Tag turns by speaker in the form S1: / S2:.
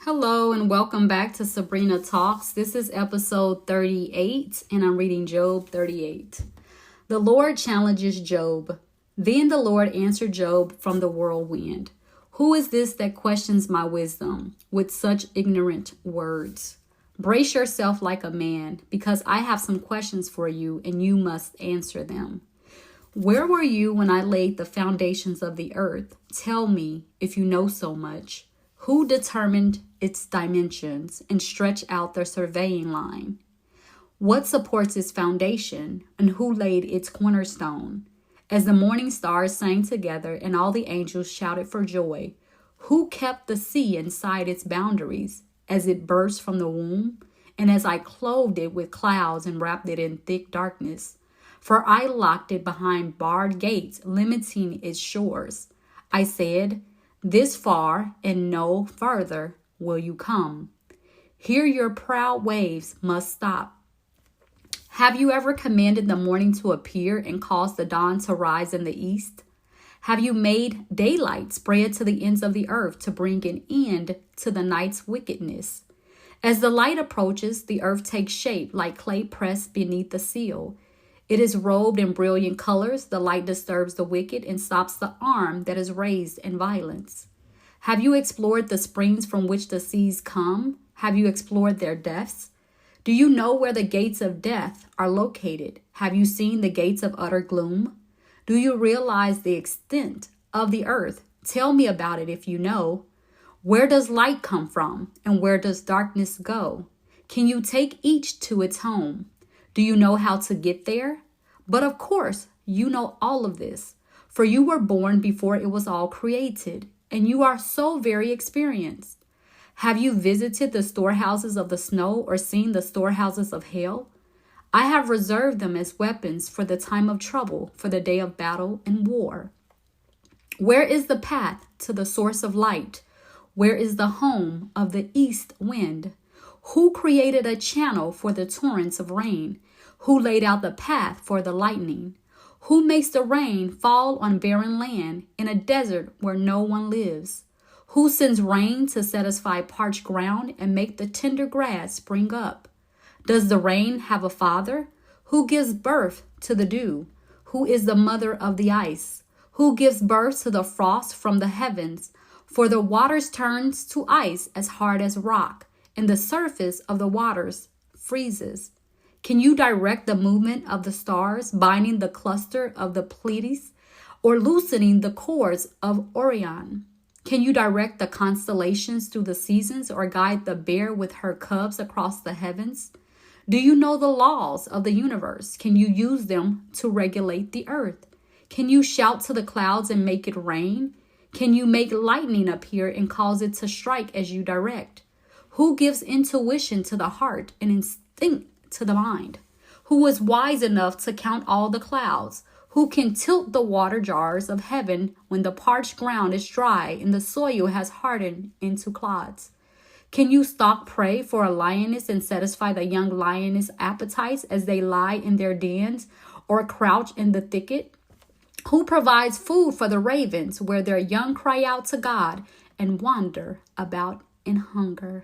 S1: Hello and welcome back to Sabrina Talks. This is episode 38 and I'm reading Job 38. The Lord challenges Job. Then the Lord answered Job from the whirlwind. Who is this that questions my wisdom with such ignorant words? Brace yourself like a man, because I have some questions for you and you must answer them. Where were you when I laid the foundations of the earth? Tell me, if you know so much. Who determined its dimensions and stretched out the surveying line? What supports its foundation, and who laid its cornerstone? As the morning stars sang together and all the angels shouted for joy, who kept the sea inside its boundaries as it burst from the womb, and as I clothed it with clouds and wrapped it in thick darkness? For I locked it behind barred gates, limiting its shores. I said, this far and no further will you come. Here your proud waves must stop. Have you ever commanded the morning to appear and caused the dawn to rise in the east? Have you made daylight spread to the ends of the earth to bring an end to the night's wickedness? As the light approaches, the earth takes shape like clay pressed beneath the seal. It is robed in brilliant colors. The light disturbs the wicked and stops the arm that is raised in violence. Have you explored the springs from which the seas come? Have you explored their depths? Do you know where the gates of death are located? Have you seen the gates of utter gloom? Do you realize the extent of the earth? Tell me about it if you know. Where does light come from, and where does darkness go? Can you take each to its home? Do you know how to get there? But of course, you know all of this, for you were born before it was all created, and you are so very experienced. Have you visited the storehouses of the snow or seen the storehouses of hail? I have reserved them as weapons for the time of trouble, for the day of battle and war. Where is the path to the source of light? Where is the home of the east wind? Who created a channel for the torrents of rain? Who laid out the path for the lightning? Who makes the rain fall on barren land in a desert where no one lives? Who sends rain to satisfy parched ground and make the tender grass spring up? Does the rain have a father? Who gives birth to the dew? Who is the mother of the ice? Who gives birth to the frost from the heavens? For the waters turns to ice as hard as rock, and the surface of the waters freezes. Can you direct the movement of the stars, binding the cluster of the Pleiades, or loosening the cords of Orion? Can you direct the constellations through the seasons, or guide the bear with her cubs across the heavens? Do you know the laws of the universe? Can you use them to regulate the earth? Can you shout to the clouds and make it rain? Can you make lightning appear and cause it to strike as you direct? Who gives intuition to the heart and instinct to the mind? Who is wise enough to count all the clouds? Who can tilt the water jars of heaven when the parched ground is dry and the soil has hardened into clods? Can you stalk prey for a lioness and satisfy the young lioness' appetites as they lie in their dens or crouch in the thicket? Who provides food for the ravens where their young cry out to God and wander about in hunger?